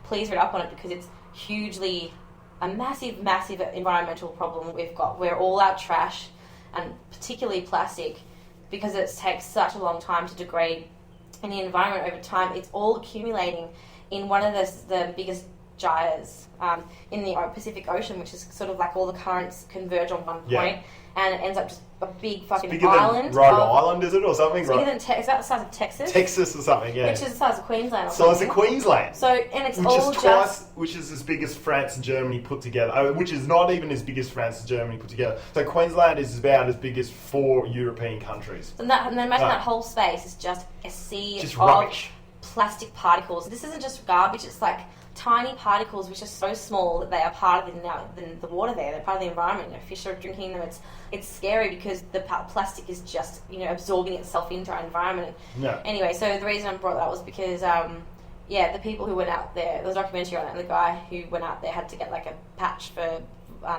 please read up on it because it's hugely a massive environmental problem we've got, where all our trash, and particularly plastic, because it takes such a long time to degrade in the environment over time, it's all accumulating in one of the biggest gyres in the Pacific Ocean, which is sort of like all the currents converge on one point, and it ends up just a big fucking bigger island. Than Rhode Island, is it, or something? It's bigger than it's about the size of Texas. Texas or something, yeah. Which is the size of Queensland. Size of Queensland. So, and it's which is as big as France and Germany put together. Which is not even as big as France and Germany put together. So Queensland is about as big as 4 European countries. And then imagine that whole space is just a sea of rubbish. Plastic particles. This isn't just garbage. It's like tiny particles which are so small that they are part of the water there. They're part of the environment. Fish are drinking them. It's scary because the plastic is just absorbing itself into our environment. Yeah. Anyway, so the reason I brought that was because the people who went out there, there was a documentary on it, and the guy who went out there had to get like a patch for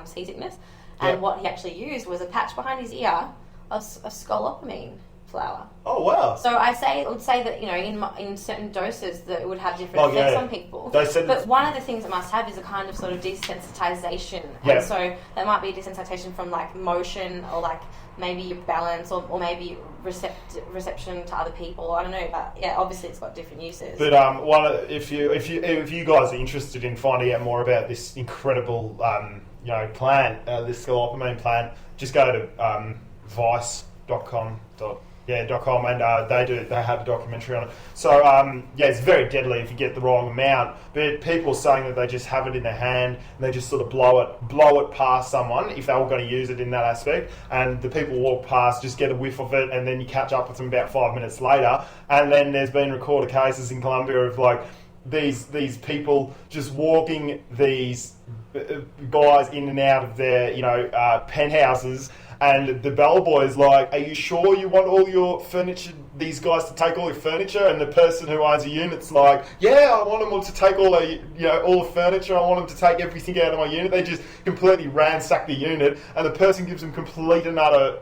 seasickness, and what he actually used was a patch behind his ear of scopolamine flour. Oh wow! So I would say that in certain doses that it would have different effects on people. But one of the things it must have is a kind of sort of desensitization, and so that might be desensitization from like motion or like maybe your balance or maybe reception to other people. I don't know, but obviously it's got different uses. But if you guys are interested in finding out more about this incredible plant, this scopolamine plant, just go to vice.com. and they have a documentary on it. So it's very deadly if you get the wrong amount. But people are saying that they just have it in their hand and they just sort of blow it past someone if they were going to use it in that aspect. And the people walk past, just get a whiff of it, and then you catch up with them about 5 minutes later. And then there's been recorded cases in Colombia of like these people just walking these guys in and out of their penthouses. And the bellboy's like, are you sure you want all your furniture, these guys to take all your furniture? And the person who owns the unit's like, yeah, I want them all to take all the furniture. I want them to take everything out of my unit. They just completely ransack the unit, and the person gives them complete and utter,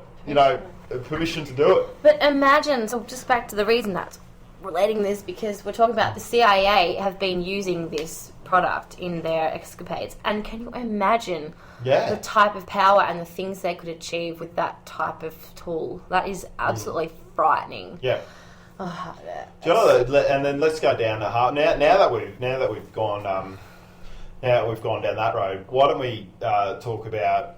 permission to do it. But imagine, so just back to the reason that's relating this, because we're talking about the CIA have been using this product in their escapades. And can you imagine the type of power and the things they could achieve with that type of tool? That is absolutely frightening. Yeah. Do you know that, and then let's go down the heart. Now that we've gone down that road, why don't we talk about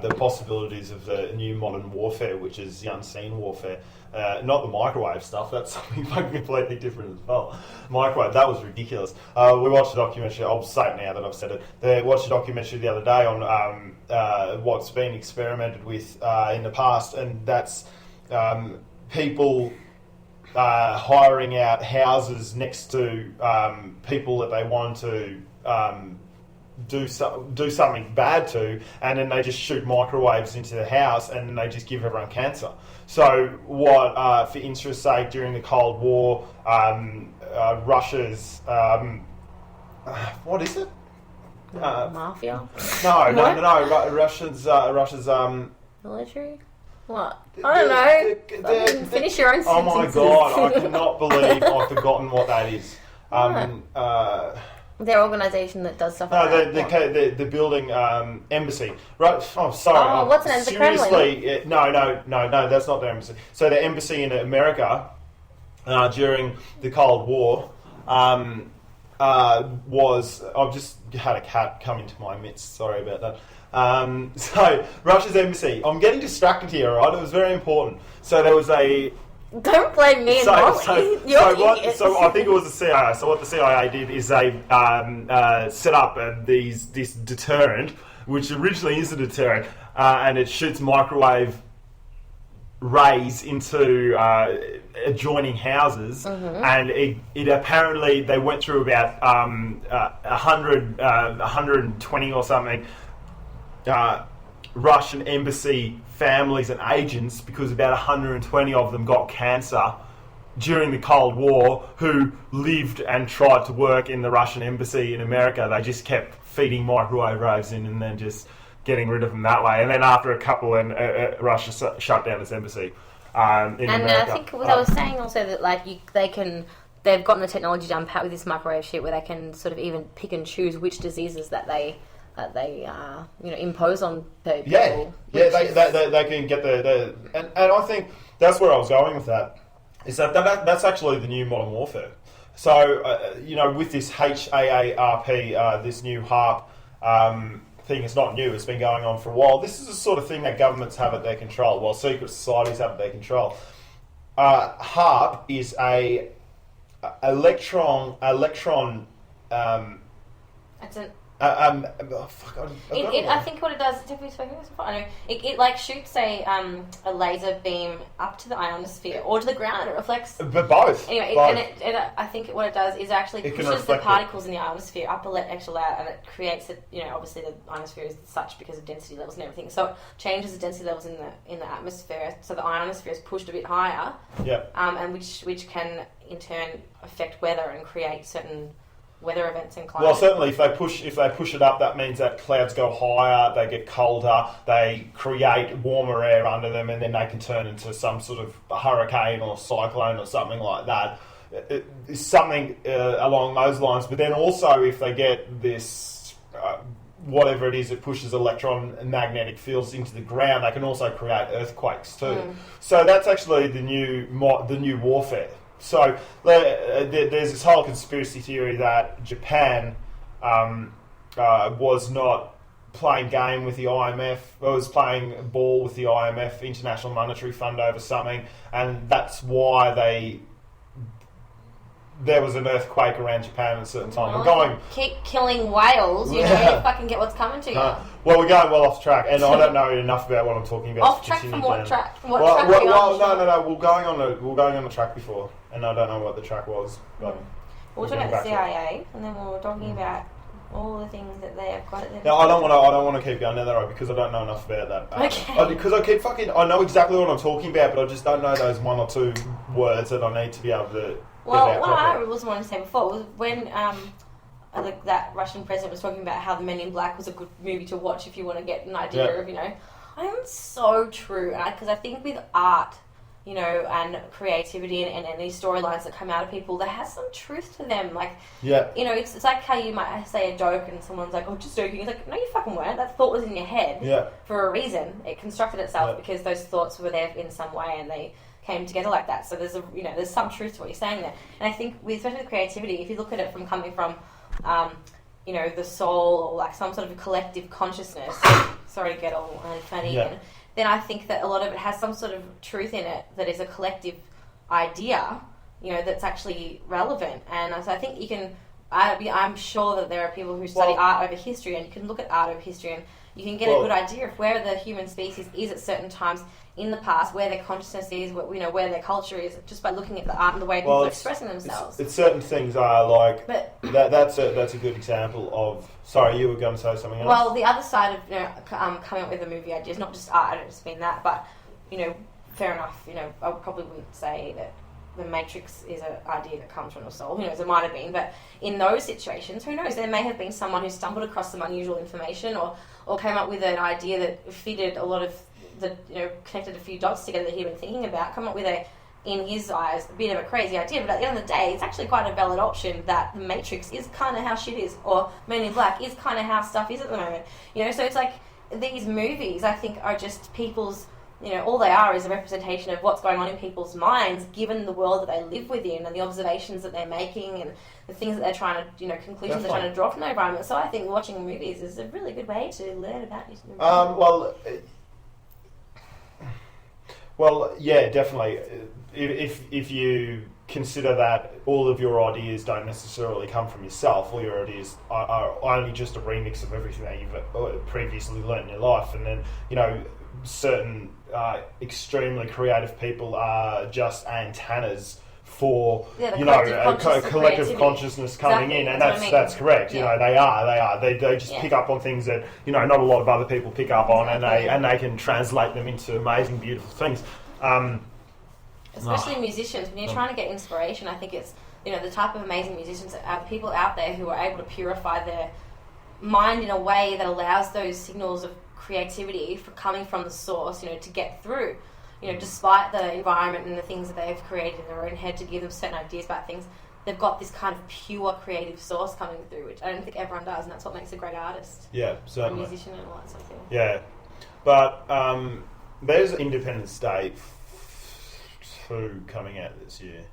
the possibilities of the new modern warfare, which is the unseen warfare. Not the microwave stuff, that's something completely different as well. Microwave, that was ridiculous. We watched a documentary, I'll say it now that I've said it. They watched a documentary the other day on what's been experimented with in the past, and that's people hiring out houses next to people that they want to do something bad to, and then they just shoot microwaves into the house, and then they just give everyone cancer. So what, for interest's sake, during the Cold War, Russia's what is it? Mafia? No. Russia's military. What? I don't know. Finish your own sentences. Oh my god! I cannot believe I've forgotten what that is. Their organisation that does stuff like that. The building embassy. Right? Oh, sorry. Oh, what's the name? The Kremlin? Seriously, no, that's not the embassy. So the embassy in America during the Cold War was... I've just had a cat come into my midst. Sorry about that. So Russia's embassy. I'm getting distracted here, all right? It was very important. So there was a... Don't blame me and Molly. So I think it was the CIA. So what the CIA did is they set up this deterrent, which originally is a deterrent, and it shoots microwave rays into adjoining houses, and it apparently they went through about 120 or something Russian embassy families and agents, because about 120 of them got cancer during the Cold War, who lived and tried to work in the Russian embassy in America. They just kept feeding microwave waves in and then just getting rid of them that way. And then after a couple, and Russia shut down its embassy in America. And I think what I was saying also that they can they've gotten the technology down pat with this microwave shit where they can sort of even pick and choose which diseases that they impose on people. Yeah, they can get and I think that's where I was going with that. Is that's actually the new modern warfare. So with this HAARP, this new HARP thing, it's not new. It's been going on for a while. This is the sort of thing that governments have at their control, while secret societies have at their control. HARP is a electron. It's an I think what it does, it like shoots a laser beam up to the ionosphere or to the ground, and it reflects. But both. Anyway, both. I think what it does is actually pushes the particles in the ionosphere up extra loud, and it creates it. Obviously the ionosphere is such because of density levels and everything. So it changes the density levels in the atmosphere, so the ionosphere is pushed a bit higher. Yeah. And which can in turn affect weather and create certain weather events and climate. Well, certainly, if they push it up, that means that clouds go higher, they get colder, they create warmer air under them, and then they can turn into some sort of hurricane or cyclone or something like that. It's something along those lines. But then also, if they get this whatever it is, it pushes electromagnetic fields into the ground, they can also create earthquakes too. So that's actually the new warfare. So there's this whole conspiracy theory that Japan was not playing game with the IMF, or was playing ball with the IMF, International Monetary Fund, over something, and that's why there was an earthquake around Japan at a certain time. We're going... Keep killing whales, you fucking get what's coming to you. Well, we're going well off track, and I don't know enough about what I'm talking about. Off track from what track? No. We're going on the track before, and I don't know what the track was. But we're talking about the CIA, and then we were talking about all the things that they have got. No, I don't want to keep going down that road because I don't know enough about that. Okay. Because I know exactly what I'm talking about, but I just don't know those one or two words that I need to be able to. Well, what I was wanting to say before was when that Russian president was talking about how The Men in Black was a good movie to watch if you want to get an idea of, I am so true, because I think with art, and creativity and these storylines that come out of people, there has some truth to them. Like, it's like how you might say a joke and someone's like, oh, just joking. It's like, no, you fucking weren't. That thought was in your head for a reason. It constructed itself because those thoughts were there in some way and they came together like that. So there's there's some truth to what you're saying there. And I think especially with creativity, if you look at it from coming from the soul or like some sort of a collective consciousness, sorry to get all funny, then I think that a lot of it has some sort of truth in it that is a collective idea, that's actually relevant. And so I think you can, I'm sure that there are people who study art over history, and you can look at art over history and you can get a good idea of where the human species is at certain times in the past, where their consciousness is, where their culture is, just by looking at the art and the way people are expressing themselves. It's certain things are like that's a good example of. Sorry, you were going to say something else. Well, the other side of coming up with a movie idea is not just art. I don't just mean that, but fair enough. I probably wouldn't say that The Matrix is an idea that comes from the soul. Who knows? It might have been, but in those situations, who knows? There may have been someone who stumbled across some unusual information, or came up with an idea that fitted a lot of connected a few dots together that he'd been thinking about, come up with in his eyes, a bit of a crazy idea, but at the end of the day, it's actually quite a valid option that The Matrix is kind of how shit is, or Men in Black is kind of how stuff is at the moment. So it's like these movies, I think, are just people's, all they are is a representation of what's going on in people's minds, given the world that they live within and the observations that they're making and the things that they're trying to, conclusions they're trying to draw from their environment. So I think watching movies is a really good way to learn about these movies. Well, yeah, definitely. If you consider that all of your ideas don't necessarily come from yourself, all your ideas are only just a remix of everything that you've previously learnt in your life, and then certain extremely creative people are just antennas for collective consciousness coming in, and that's correct. They are. They just pick up on things that not a lot of other people pick up on, and they can translate them into amazing, beautiful things. Especially musicians, when you're trying to get inspiration, I think it's the type of amazing musicians are people out there who are able to purify their mind in a way that allows those signals of creativity coming from the source, to get through. Despite the environment and the things that they've created in their own head to give them certain ideas about things, they've got this kind of pure creative source coming through, which I don't think everyone does, and that's what makes a great artist. Yeah, certainly. A musician and all that sort of thing. Yeah. But there's Independence Day 2 coming out this year.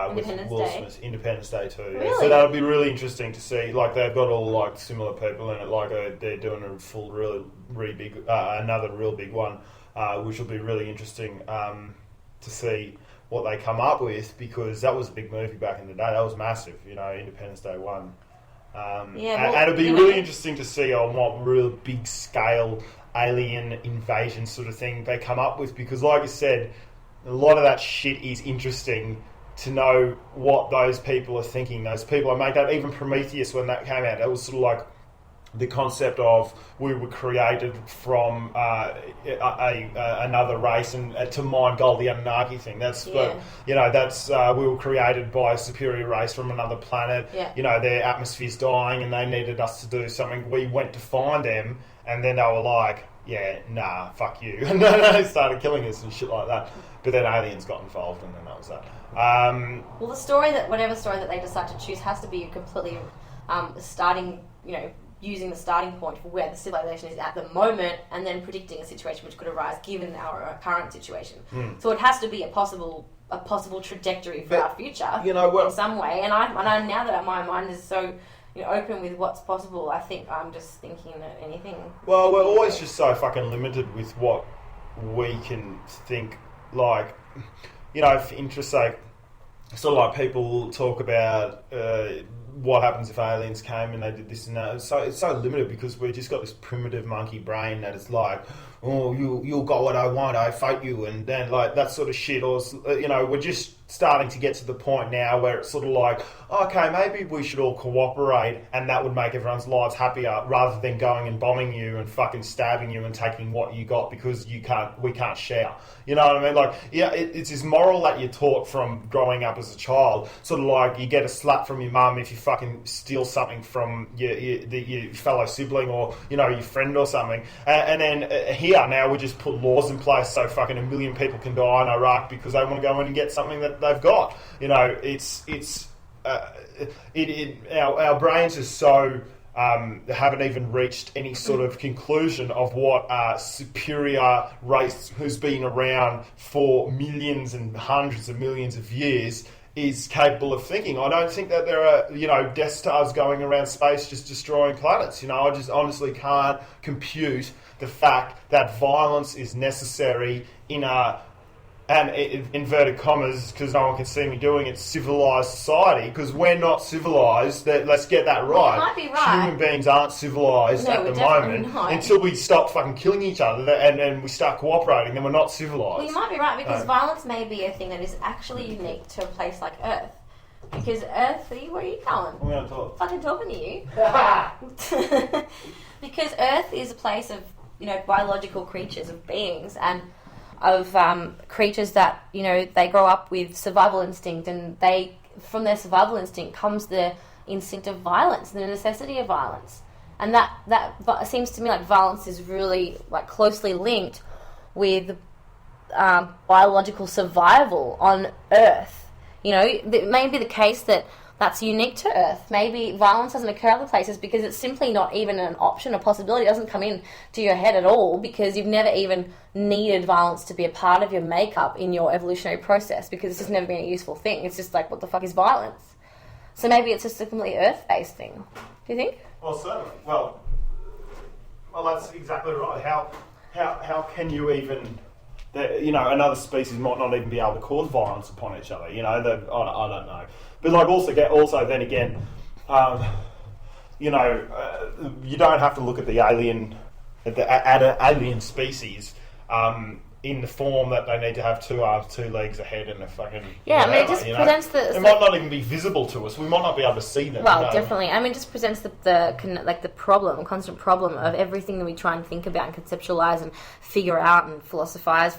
Independence with Will Day? Smith, Independence Day 2. Really? Yeah. So that'll be really interesting to see. Like, they've got all, like, similar people in it. Like, they're doing a full, really big, another real big one, which will be really interesting to see what they come up with, because that was a big movie back in the day. That was massive, Independence Day 1. And it'll be really interesting to see on what real big scale alien invasion sort of thing they come up with, because like I said, a lot of that shit is interesting to know what those people are thinking. Those people, I make that, even Prometheus, when that came out, that was sort of like the concept of we were created from another race, and to mind gold, the Anunnaki thing. That's that's we were created by a superior race from another planet. Yeah. Their atmosphere's dying, and they needed us to do something. We went to find them, and then they were like, "Yeah, nah, fuck you," and then they started killing us and shit like that. But then aliens got involved, and then that was that. Well, whatever story that they decide to choose has to be completely starting, using the starting point for where the civilization is at the moment, and then predicting a situation which could arise given our current situation. So it has to be a possible trajectory for our future in some way. And I now that my mind is so open with what's possible, I think I'm just thinking that anything. Well, we're always just so fucking limited with what we can think. Like, for interest's sake, sort of like people talk about what happens if aliens came and they did this and that. So it's so limited because we've just got this primitive monkey brain that is like, oh, you got what I want, I fight you, and then like that sort of shit. Or we're just starting to get to the point now where it's sort of like, okay, maybe we should all cooperate, and that would make everyone's lives happier, rather than going and bombing you and fucking stabbing you and taking what you got because we can't share. You know what I mean? Like, yeah, it's this moral that you're taught from growing up as a child. Sort of like you get a slap from your mum if you fucking steal something from your fellow sibling or your friend or something. And then here now we just put laws in place so fucking 1 million people can die in Iraq because they want to go in and get something that they've got. Our brains are so haven't even reached any sort of conclusion of what a superior race who's been around for millions and hundreds of millions of years is capable of thinking. I don't think that there are, Death Stars going around space just destroying planets. I just honestly can't compute the fact that violence is necessary in and inverted commas, because no one can see me doing it, civilised society, because we're not civilised. Let's get that right. Well, you might be right. Human beings aren't civilised at the moment until we stop fucking killing each other and we start cooperating, then we're not civilised. Well, you might be right, because violence may be a thing that is actually unique to a place like Earth. Because Earth, where are you going? I'm going to talk. Fucking talking to you. Because Earth is a place of, biological creatures, of beings, and of creatures that they grow up with survival instinct, and from their survival instinct comes the instinct of violence and the necessity of violence, and that seems to me like violence is really like closely linked with biological survival on Earth. It may be the case that that's unique to Earth. Maybe violence doesn't occur other places because it's simply not even an option, a possibility. It doesn't come in to your head at all because you've never even needed violence to be a part of your makeup in your evolutionary process, because it's just never been a useful thing. It's just like, what the fuck is violence? So maybe it's just a completely Earth-based thing. Do you think? Well, certainly. Well, that's exactly right. How can you even... another species might not even be able to cause violence upon each other. I don't know. But like also then again, you don't have to look at the alien species in the form that they need to have 2 arms, 2 legs, a head, and a fucking... it just presents the... It might not even be visible to us. We might not be able to see them. Well, definitely. It just presents the constant problem of everything that we try and think about and conceptualize and figure out and philosophize,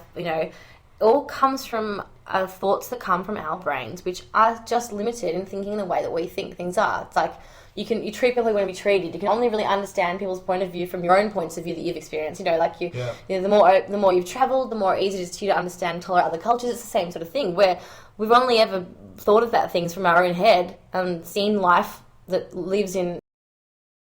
all comes from thoughts that come from our brains, which are just limited in thinking the way that we think things are. It's like, you treat people who want to be treated. You can only really understand people's point of view from your own points of view that you've experienced. The more you've travelled, the more easy it is to you to understand and tolerate other cultures. It's the same sort of thing, where we've only ever thought about things from our own head and seen life that lives in